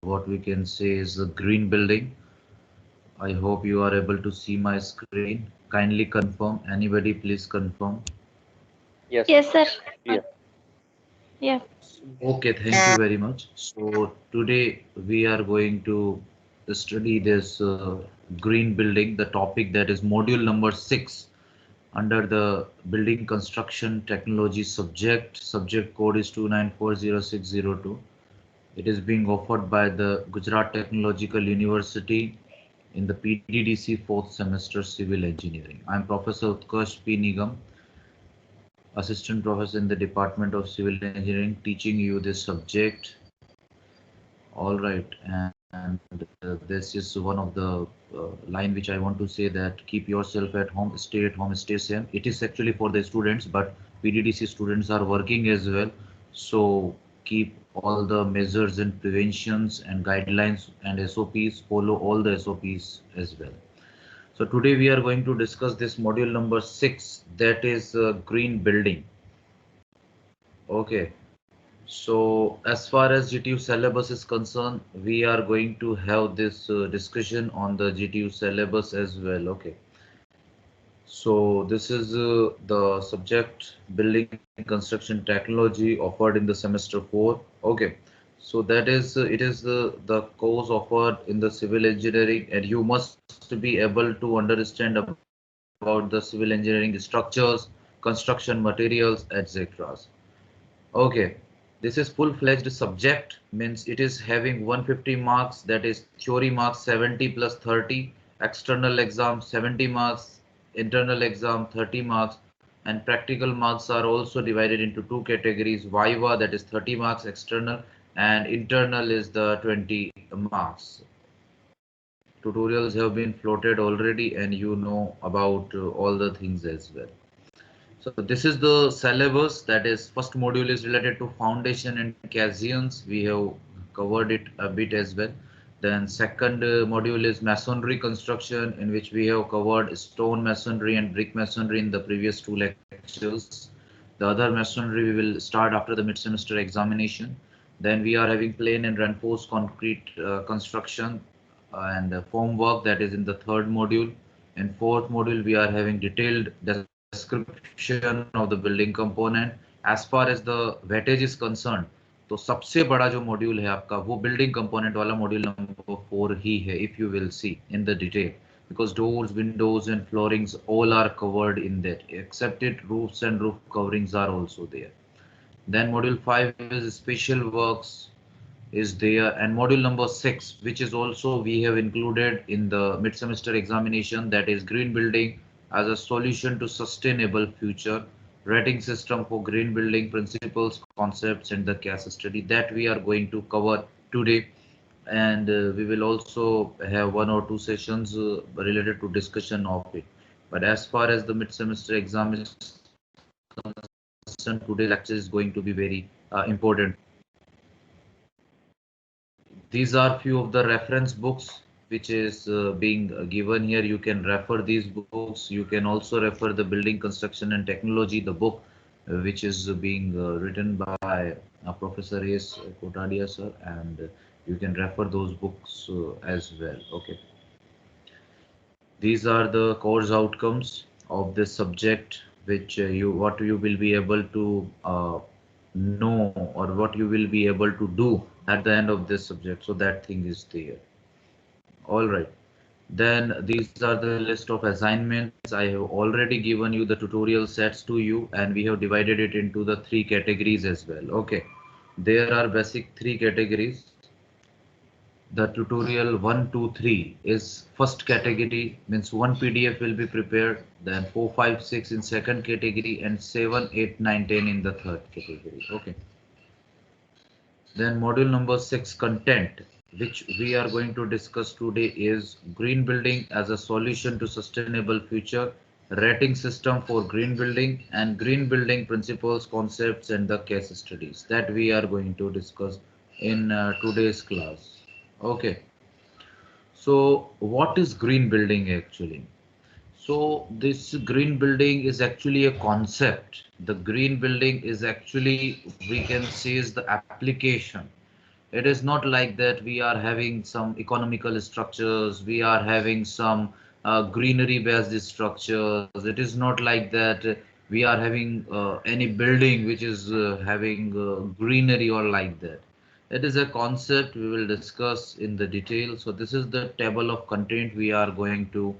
what we can say is a green building. I hope you are able to see my screen. Kindly confirm. Anybody please confirm. Yes, Yes, sir. clear. Yeah. Okay, thank you very much. So today we are going to study this green building, the topic that is module number 6 under the building construction technology subject. Subject code is 2940602. It is being offered by the Gujarat Technological University in the PDDC 4th semester civil engineering. I am Professor Utkarsh P. Nigam, Assistant Professor in the Department of Civil Engineering, teaching you this subject. All right, and this is one of the line which I want to say, that keep yourself at home, stay safe. It is actually for the students, but PDDC students are working as well. So keep all the measures and preventions and guidelines and SOPs, follow all the SOPs as well. So today we are going to discuss this module number 6, that is green building. Okay. So as far as GTU syllabus is concerned, we are going to have this discussion on the GTU syllabus as well. Okay. So this is the subject building construction technology offered in the semester 4. Okay. So that is it is the course offered in the civil engineering, and you must be able to understand about the civil engineering structures, construction materials, etc. Okay, this is full-fledged subject, means it is having 150 marks, that is theory marks 70 plus 30, external exam 70 marks, internal exam 30 marks, and practical marks are also divided into two categories, Viva that is 30 marks external, and internal is the 20 marks. Tutorials have been floated already and you know about all the things as well. So this is the syllabus, that is first module is related to foundation and caissons. We have covered it a bit as well. Then second module is masonry construction, in which we have covered stone masonry and brick masonry in the previous two lectures. The other masonry we will start after the mid-semester examination. Then we are having plain and reinforced concrete construction and formwork, that is in the third module. In fourth module we are having detailed description of the building component. As far as the weightage is concerned, तो सबसे बड़ा जो module है आपका वो building component वाला module number 4 ही है, if you will see in the detail, because doors, windows and floorings all are covered in that, except it roofs and roof coverings are also there. Then module 5 is special works is there, and module number 6, which is also we have included in the mid semester examination, that is green building as a solution to sustainable future, rating system for green building principles, concepts and the case study, that we are going to cover today. And we will also have one or two sessions related to discussion of it. But as far as the mid semester exam is concerned, today's lecture is going to be very important. These are few of the reference books which is being given here. You can refer these books. You can also refer the building construction and technology, the book which is being written by Professor S. Kotadia sir, and you can refer those books as well. Okay. These are the course outcomes of this subject, which what you will be able to know, or what you will be able to do at the end of this subject. So that thing is there. All right. Then these are the list of assignments. I have already given you the tutorial sets to you, and we have divided it into the three categories as well. Okay. There are basic three categories. The tutorial 1, 2, 3 is first category, means one PDF will be prepared, then 4, 5, 6 in second category, and 7, 8, 9, 10 in the third category. Okay. Then module number 6 content, which we are going to discuss today, is green building as a solution to sustainable future, rating system for green building, and green building principles, concepts and the case studies, that we are going to discuss in today's class. Okay. So what is green building actually? So this green building is actually a concept. The green building is actually, we can say, is the application. It is not like that we are having some economical structures, we are having some greenery based structures. It is not like that we are having any building which is having greenery or like that. It is a concept we will discuss in the detail. So this is the table of content we are going to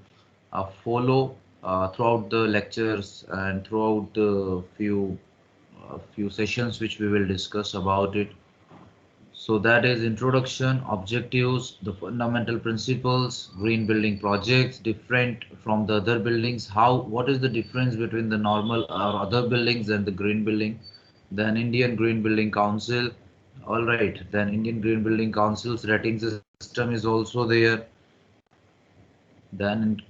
follow throughout the lectures and throughout the few sessions which we will discuss about it. So that is introduction, objectives, the fundamental principles, green building projects, different from the other buildings. What is the difference between the normal or other buildings and the green building? Then Indian Green Building Council. All right. Then Indian Green Building Council's rating system is also there. Then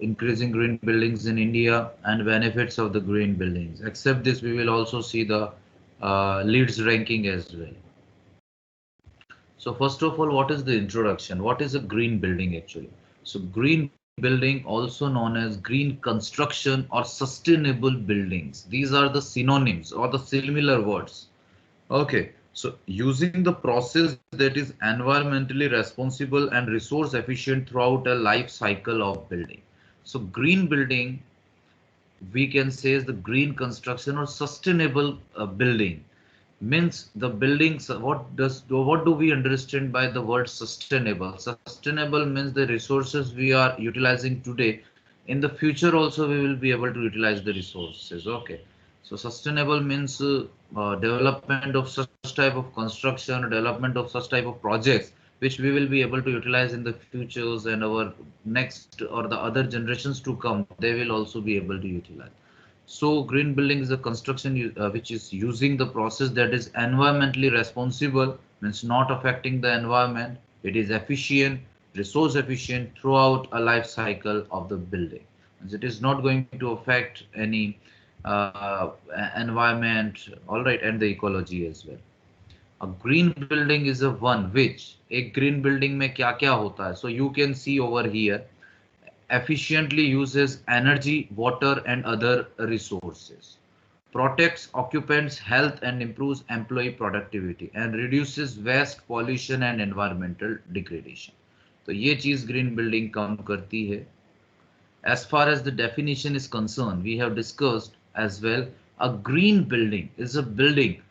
increasing green buildings in India and benefits of the green buildings. Except this, we will also see the leads ranking as well. So first of all, what is the introduction? What is a green building actually? So green building, also known as green construction or sustainable buildings. These are the synonyms or the similar words. Okay, so using the process that is environmentally responsible and resource efficient throughout a life cycle of building. So green building, we can say, is the green construction or sustainable building. Means the buildings, what do we understand by the word sustainable? Sustainable means the resources we are utilizing today, in the future also we will be able to utilize the resources. Okay, so sustainable means development of such type of construction, development of such type of projects which we will be able to utilize in the futures, and our next or the other generations to come, they will also be able to utilize. So green building is a construction which is using the process that is environmentally responsible, means not affecting the environment. It is efficient, resource efficient throughout a life cycle of the building. Means it is not going to affect any environment, all right, and the ecology as well. A green building is a one which, एक green building में क्या क्या होता है? So you can see over here, efficiently uses energy, water, and other resources, protects occupants' health and improves employee productivity, and reduces waste, pollution, and environmental degradation. तो ये चीज green building कम करती है. As far as the definition is concerned, we have discussed as well, a green building is a building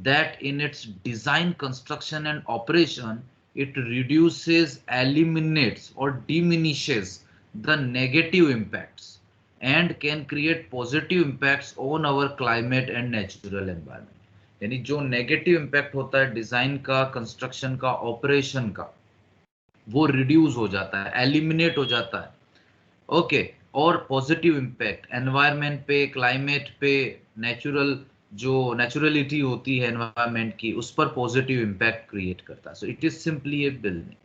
that in its design, construction, and operation, it reduces, eliminates, or diminishes the negative impacts and can create positive impacts on our climate and natural environment. यानी जो negative impact होता है design का, construction का, operation का, वो reduce हो जाता है, एलिमिनेट हो जाता है. ओके, और पॉजिटिव इम्पैक्ट एनवायरनमेंट पे, क्लाइमेट पे, नेचुरल जो नेचुरलिटी होती है एनवायरनमेंट की, उस पर पॉजिटिव इम्पैक्ट क्रिएट करता है. So it is simply A building.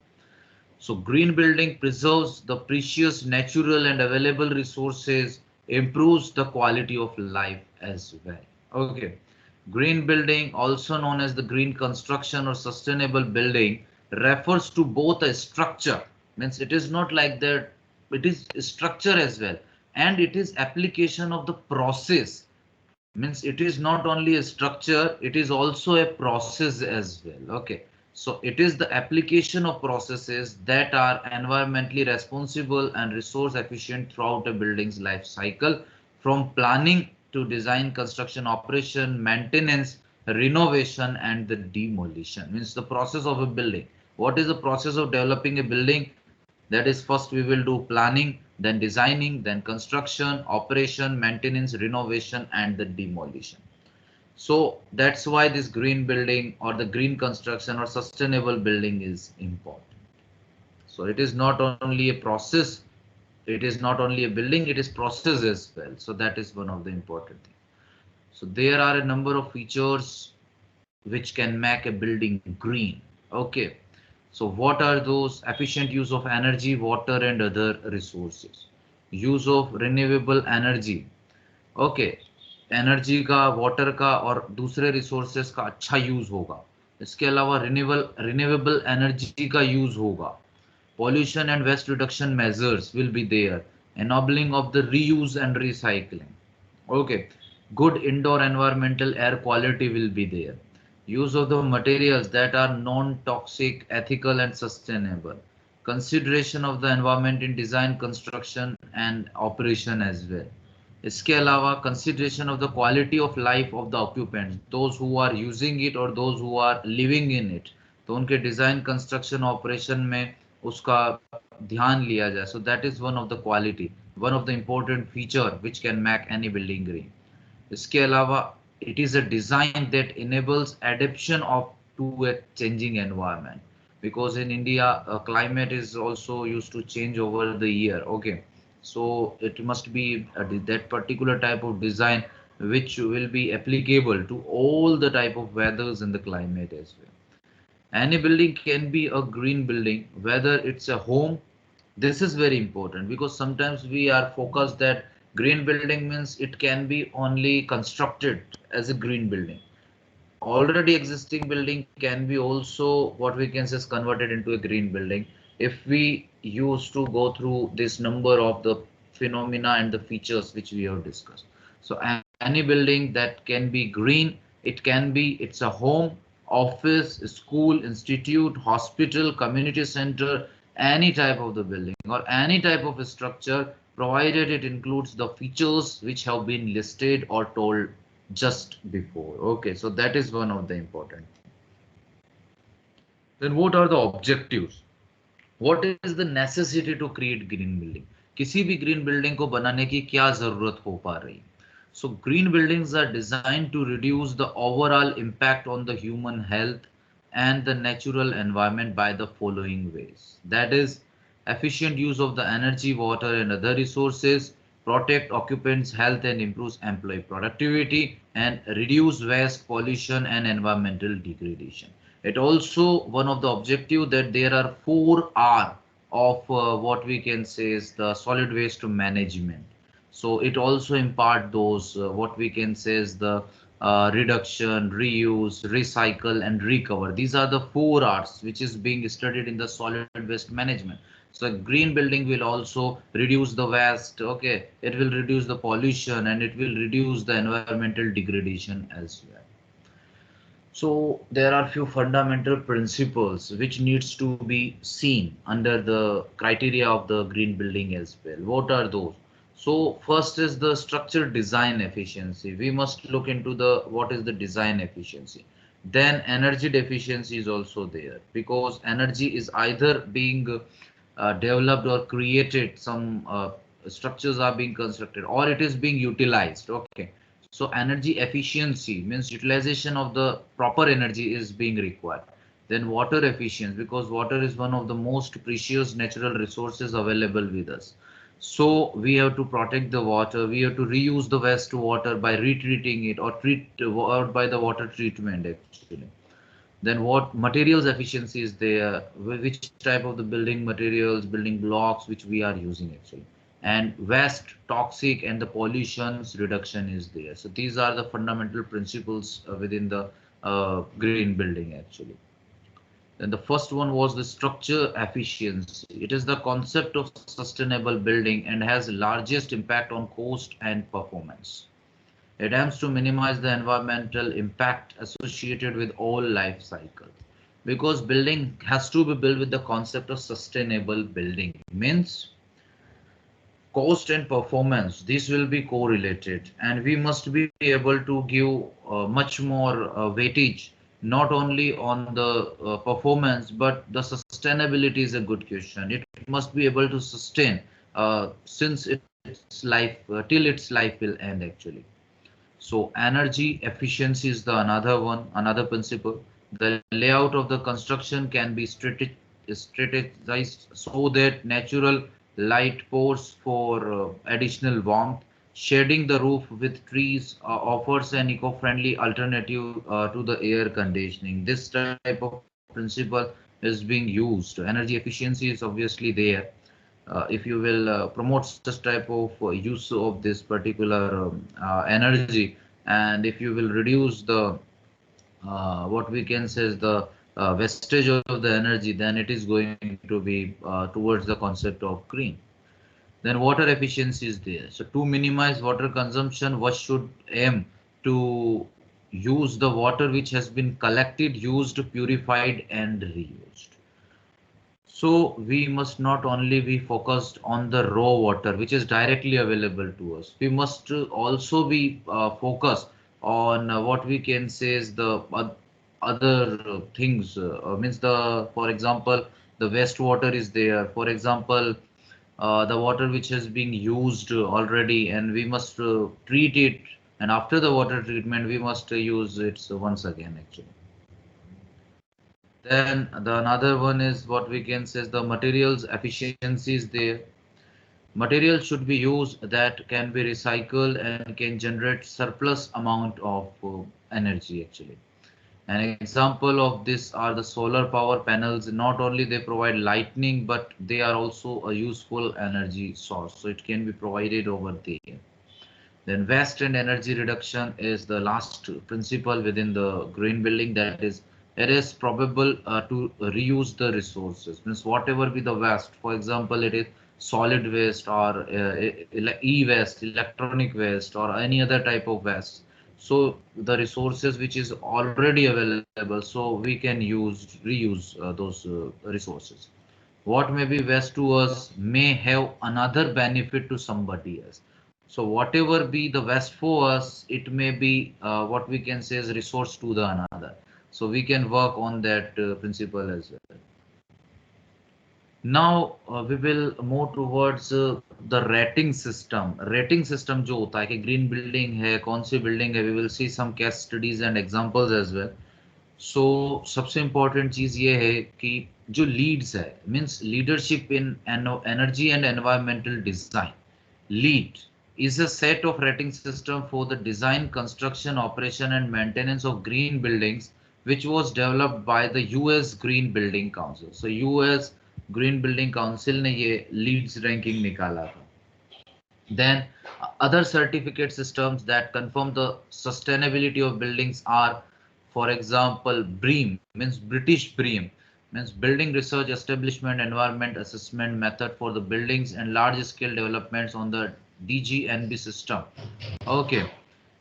So green building preserves the precious natural and available resources, improves the quality of life as well. Okay. Green building, also known as the green construction or sustainable building, refers to both a structure, means it is not like that, it is structure as well, and it is application of the process, means it is not only a structure, it is also a process as well. Okay, so it is the application of processes that are environmentally responsible and resource efficient throughout a building's life cycle, from planning to design, construction, operation, maintenance, renovation, and the demolition. Means the process of a building. What is the process of developing a building? That is, first we will do planning, then designing, then construction, operation, maintenance, renovation, and the demolition. So that's why this green building or the green construction or sustainable building is important. So it is not only a process, it is not only a building, it is process as well. So that is one of the important things. So there are a number of features which can make a building green. Okay. So what are those? Efficient use of energy, water, and other resources. Use of renewable energy. Okay. Energy का, water का और दूसरे resources का अच्छा use होगा. इसके अलावा renewable energy का यूज होगा. Pollution and waste reduction measures will be there, enabling of the reuse and recycling. Okay, good indoor environmental air quality will be there. use of the materials that are non-toxic, ethical and sustainable, consideration of the environment in design, construction and operation as well. इसके अलावा consideration of the quality of life of the occupants, those who are using it or those who are living in it, तो उनके design, construction, operation में उसका ध्यान लिया जाए. So that is one of the quality, one of the important feature which can make any building green. इसके अलावा it is a design that enables adaptation of to a changing environment, because in India climate is also used to change over the year. Okay, so it must be that particular type of design which will be applicable to all the type of weathers in the climate as well. Any building can be a green building, whether it's a home. This is very important because sometimes we are focused that green building means it can be only constructed as a green building. Already existing building can be also what we can say is converted into a green building if we used to go through this number of the phenomena and the features which we have discussed. So any building that can be green, it can be, it's a home, office, school, institute, hospital, community center, any type of the building or any type of a structure, provided it includes the features which have been listed or told just before. Okay, so that is one of the important. Then what are the objectives? What is the necessity to create green building? किसी भी green building को बनाने की क्या जरूरत हो पा रही? So green buildings are designed to reduce the overall impact on the human health and the natural environment by the following ways. That is efficient use of the energy, water and other resources, protect occupants' health and improves employee productivity, and reduce waste, pollution and environmental degradation. It also one of the objective that there are 4R of what we can say is the solid waste management. So it also impart those what we can say is the reduction, reuse, recycle and recover. These are the 4Rs which is being studied in the solid waste management. So a green building will also reduce the waste. Okay, it will reduce the pollution and it will reduce the environmental degradation as well. So there are few fundamental principles which needs to be seen under the criteria of the green building as well. What are those? So first is the structure design efficiency. We must look into the what is the design efficiency. Then energy deficiency is also there because energy is either being developed or created, some structures are being constructed or it is being utilized. Okay, so energy efficiency means utilization of the proper energy is being required. Then water efficiency, because water is one of the most precious natural resources available with us. So we have to protect the water. We have to reuse the wastewater by retreating it or treat or by the water treatment actually. Then what materials efficiency is there, which type of the building materials, building blocks which we are using actually, and waste, toxic and the pollutions reduction is there. So these are the fundamental principles within the green building actually. Then the first one was the structure efficiency. It is the concept of sustainable building and has largest impact on cost and performance. It aims to minimize the environmental impact associated with all life cycles. Because building has to be built with the concept of sustainable building. Means cost and performance, this will be correlated and we must be able to give much more weightage not only on the performance but the sustainability is a good question. It must be able to sustain since its life till its life will end actually. So energy efficiency is the another one, another principle. The layout of the construction can be strategized so that natural light pours for additional warmth. Shading the roof with trees offers an eco-friendly alternative to the air conditioning. This type of principle is being used. Energy efficiency is obviously there. If you will promote such type of use of this particular energy, and if you will reduce the what we can say is the wastage of the energy, then it is going to be towards the concept of green. Then water efficiency is there. So to minimize water consumption, what should aim to use the water which has been collected, used, purified and reused. So we must not only be focused on the raw water which is directly available to us. We must also be focused on what we can say is the other things. Means for example, the wastewater is there. For example, the water which has been used already, and we must treat it. And after the water treatment, we must use it once again actually. Then the another one is what we can say is the materials efficiency is there. Materials should be used that can be recycled and can generate surplus amount of energy actually. An example of this are the solar power panels. Not only they provide lightning, but they are also a useful energy source. So it can be provided over there. Then waste and energy reduction is the last principle within the green building. That is, it is probable to reuse the resources. Means whatever be the waste, for example, it is solid waste or e-waste, electronic waste, or any other type of waste. So the resources which is already available, so we can reuse those resources. What may be waste to us may have another benefit to somebody else. So whatever be the waste for us, it may be what we can say is resource to the another. So we can work on that principle as well. Now we will move towards the rating system. Rating system जो होता है कि green building है, कौन सी building है, we will see some case studies and examples as well. So सबसे important चीज ये है कि जो leads है, means leadership in energy and environmental design. LEED is a set of rating system for the design, construction, operation and maintenance of green buildings, which was developed by the US Green Building Council. So US Green Building Council ने ये LEEDs ranking निकाला था. Then other certificate systems that confirm the sustainability of buildings are, for example, BREEAM, means British BREEAM, means Building Research Establishment Environment Assessment Method for the buildings and large scale developments on the DGNB system. Okay,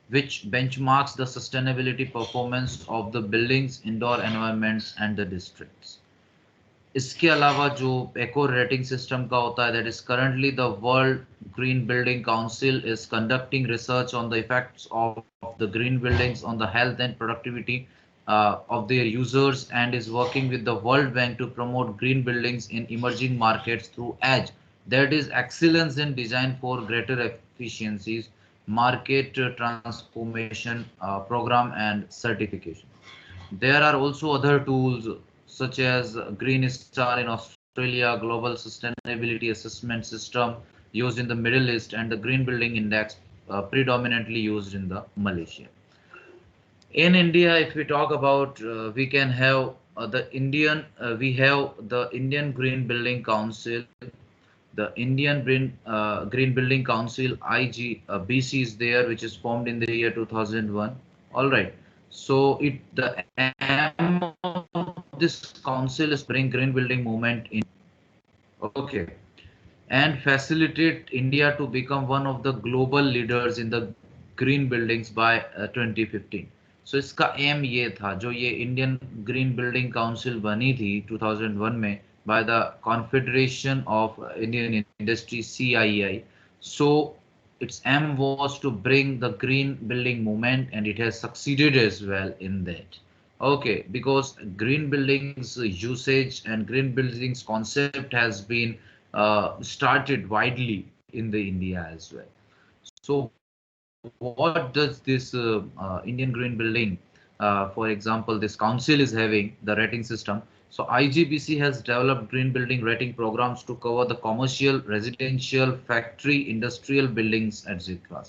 which benchmarks the sustainability performance of the buildings, indoor environments and the districts. इसके अलावा जो eco rating system का होता है, that is currently the World Green Building Council is conducting research on the effects of the green buildings on the health and productivity of their users, and is working with the World Bank to promote green buildings in emerging markets through EDGE, that is excellence in design for greater efficiencies, market transformation program and certification. There are also other tools such as Green Star in Australia, Global Sustainability Assessment System used in the Middle East, and the Green Building Index predominantly used in the Malaysia. In India, if we talk about, we can have we have the Indian Green Building Council, the Indian Green Building Council IGBC is there, which is formed in the year 2001. All right. So the aim of this council is bring green building movement in. Okay. And facilitate India to become one of the global leaders in the green buildings by 2015. So इसका aim ये था, जो ये Indian Green Building Council बनी थी 2001 में by the Confederation of Indian Industry CII. So its aim was to bring the green building movement, and it has succeeded as well in that. Okay, because green buildings usage and green buildings concept has been started widely in the India as well. So what does this Indian Green Building, for example, this council is having the rating system. So IGBC has developed green building rating programs to cover the commercial, residential, factory, industrial buildings, etc.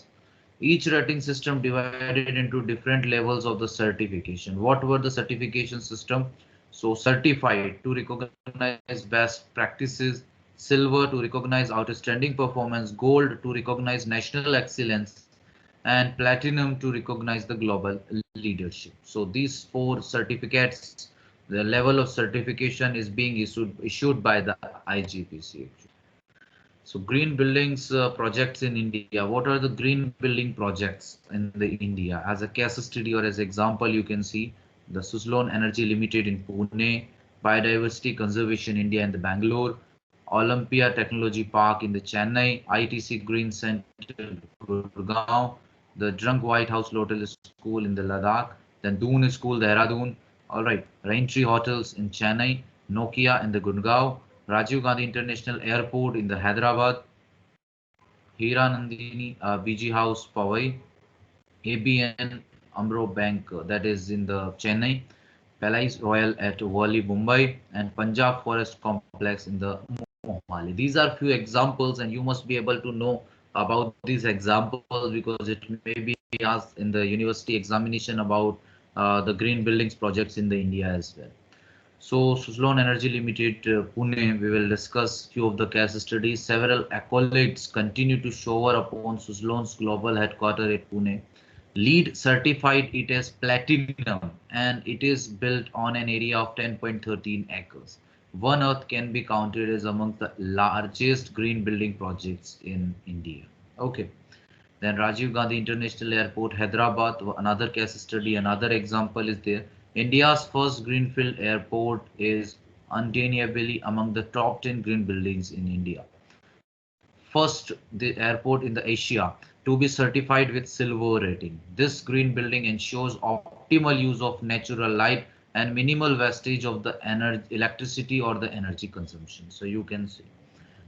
Each rating system divided into different levels of the certification. What were the certification system? So certified to recognize best practices, silver to recognize outstanding performance, gold to recognize national excellence, and platinum to recognize the global leadership. So these four certificates, the level of certification is being issued by the IGBC. So green buildings projects in India. What are the green building projects in the India? As a case study or as example, you can see the Suzlon Energy Limited in Pune, Biodiversity Conservation India in the Bangalore, Olympia Technology Park in the Chennai, ITC Green Center Gurgaon, the Drunk White House Lotus School in the Ladakh, then Doon School Dehradun. All right, Raintree Hotels in Chennai, Nokia in the Gurgaon, Rajiv Gandhi International Airport in the Hyderabad, Hiranandini BG House Powai, ABN Amro Bank that is in the Chennai, Palais Royal at Worli, Mumbai, and Punjab Forest Complex in the Mohali. These are few examples, and you must be able to know about these examples because it may be asked in the university examination about the green buildings projects in the India as well. So Suzlon Energy Limited, Pune, we will discuss few of the case studies. Several accolades continue to shower upon Suzlon's global headquarters at Pune. LEED certified it as platinum and it is built on an area of 10.13 acres. One Earth can be counted as among the largest green building projects in India. Okay. Then Rajiv Gandhi International Airport, Hyderabad, another case study, another example is there. India's first greenfield airport is undeniably among the top 10 green buildings in India. First, the airport in the Asia to be certified with silver rating. This green building ensures optimal use of natural light and minimal wastage of the energy, electricity or the energy consumption. So you can see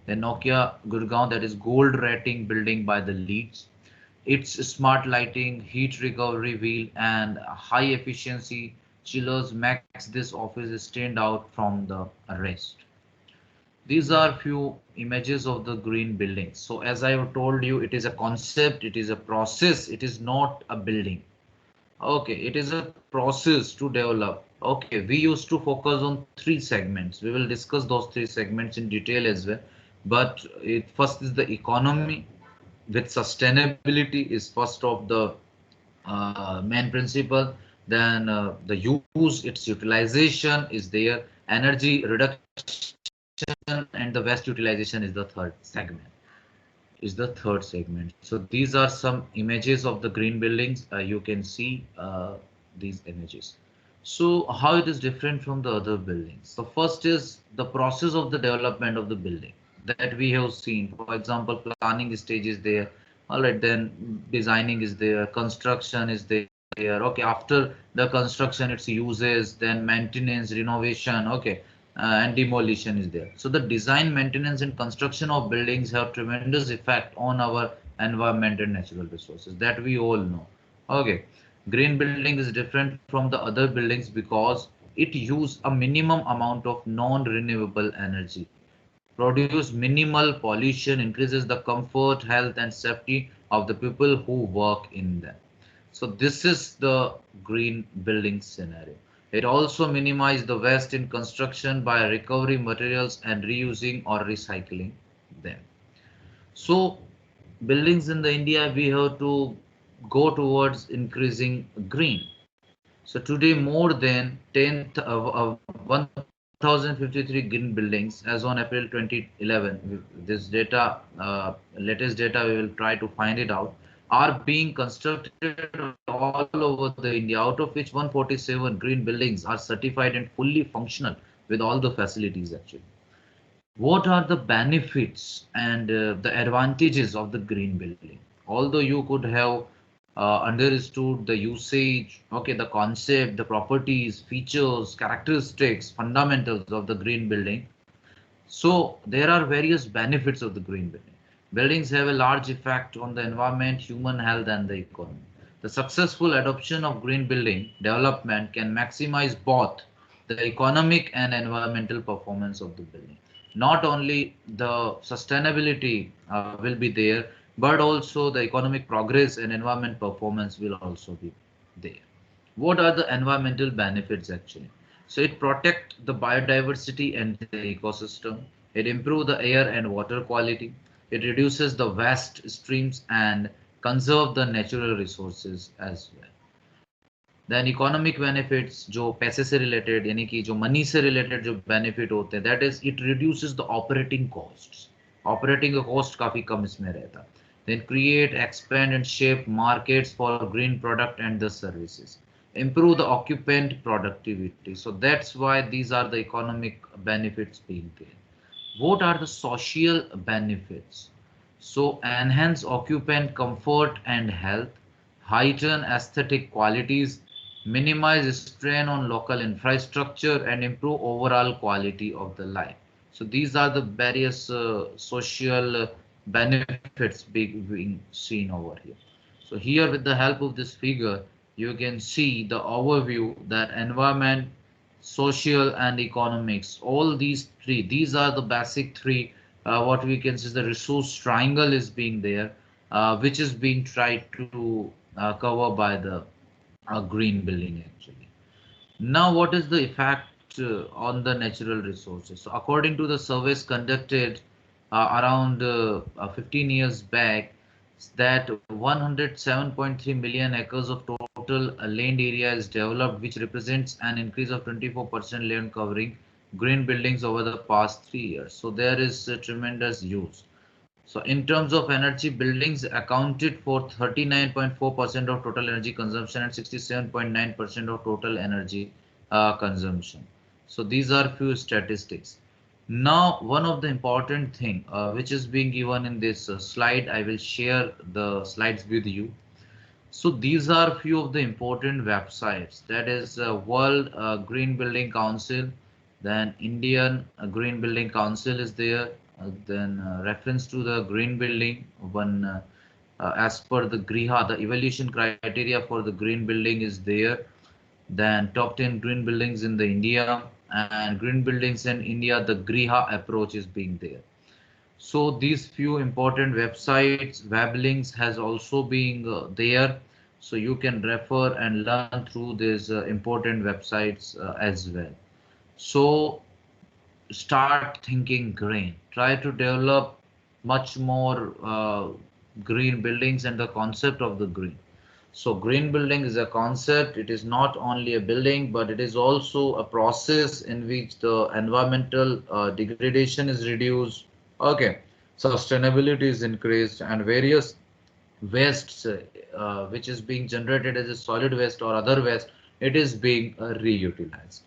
the Nokia Gurgaon, that is gold rating building by the LEEDs. Its smart lighting, heat recovery wheel, and high efficiency chillers makes this office stand out from the rest. These are few images of the green buildings. So as I have told you, it is a concept, it is a process, it is not a building. Okay, it is a process to develop. Okay, we used to focus on three segments. We will discuss those three segments in detail as well. But first is the economy with sustainability is first of the main principle. Then the use, its utilization is there. Energy reduction and the waste utilization is the third segment. So these are some images of the green buildings. You can see these images. So how it is different from the other buildings? So first is the process of the development of the building that we have seen. For example, planning stage is there. All right, then designing is there, construction is there. Okay, after the construction, its uses, then maintenance, renovation. Okay, and demolition is there. So the design, maintenance, and construction of buildings have tremendous effect on our environment and natural resources that we all know. Okay, green building is different from the other buildings because it use a minimum amount of non-renewable energy, produce minimal pollution, increases the comfort, health, and safety of the people who work in them. So this is the green building scenario. It also minimizes the waste in construction by recovering materials and reusing or recycling them. So buildings in the India, we have to go towards increasing green. So today more than 1053 green buildings as on April 2011. This data, latest data, we will try to find it out, are being constructed all over the India, out of which 147 green buildings are certified and fully functional with all the facilities actually. What are the benefits and the advantages of the green building? Although you could have understood the usage, okay, the concept, the properties, features, characteristics, fundamentals of the green building. So there are various benefits of the green building. Buildings have a large effect on the environment, human health, and the economy. The successful adoption of green building development can maximize both the economic and environmental performance of the building. Not only the sustainability will be there, but also the economic progress and environment performance will also be there. What are the environmental benefits actually? So it protects the biodiversity and the ecosystem. It improves the air and water quality. It reduces the waste streams and conserve the natural resources as well. Then economic benefits जो पैसे से related यानी कि जो money से related जो benefit होते हैं, that is it reduces the operating costs. Operating cost काफी कम इसमें रहता. Then create, expand and shape markets for green product and the services. Improve the occupant productivity. So that's why these are the economic benefits being gained. What are the social benefits? So enhance occupant comfort and health, heighten aesthetic qualities, minimize strain on local infrastructure, and improve overall quality of the life. So these are the various social benefits being seen over here. So here with the help of this figure, you can see the overview that environment, social and economics, all these three, these are the basic three, what we can say the resource triangle is being there, which is being tried to cover by the green building actually. Now, what is the effect on the natural resources? So, according to the surveys conducted around 15 years back, that 107.3 million acres of total land area is developed, which represents an increase of 24% land covering green buildings over the past 3 years. So, there is a tremendous use. So in terms of energy, buildings accounted for 39.4% of total energy consumption and 67.9% of total energy consumption. So these are few statistics. Now, one of the important thing which is being given in this slide, I will share the slides with you. So these are few of the important websites. That is World Green Building Council, then Indian Green Building Council is there. Then reference to the green building one as per the GRIHA, the evaluation criteria for the green building is there. Then top 10 green buildings in the India and green buildings in India, the GRIHA approach is being there. So these few important websites, web links has also been there. So you can refer and learn through these important websites as well. So start thinking green. Try to develop much more green buildings and the concept of the green. So green building is a concept. It is not only a building, but it is also a process in which the environmental degradation is reduced. Okay, sustainability is increased, and various wastes which is being generated as a solid waste or other waste, it is being reutilized.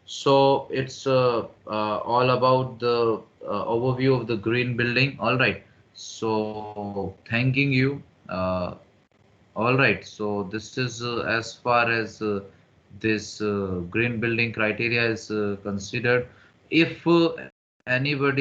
So it's all about the overview of the green building. All right. So thanking you. All right. So this is as far as this green building criteria is considered. If anybody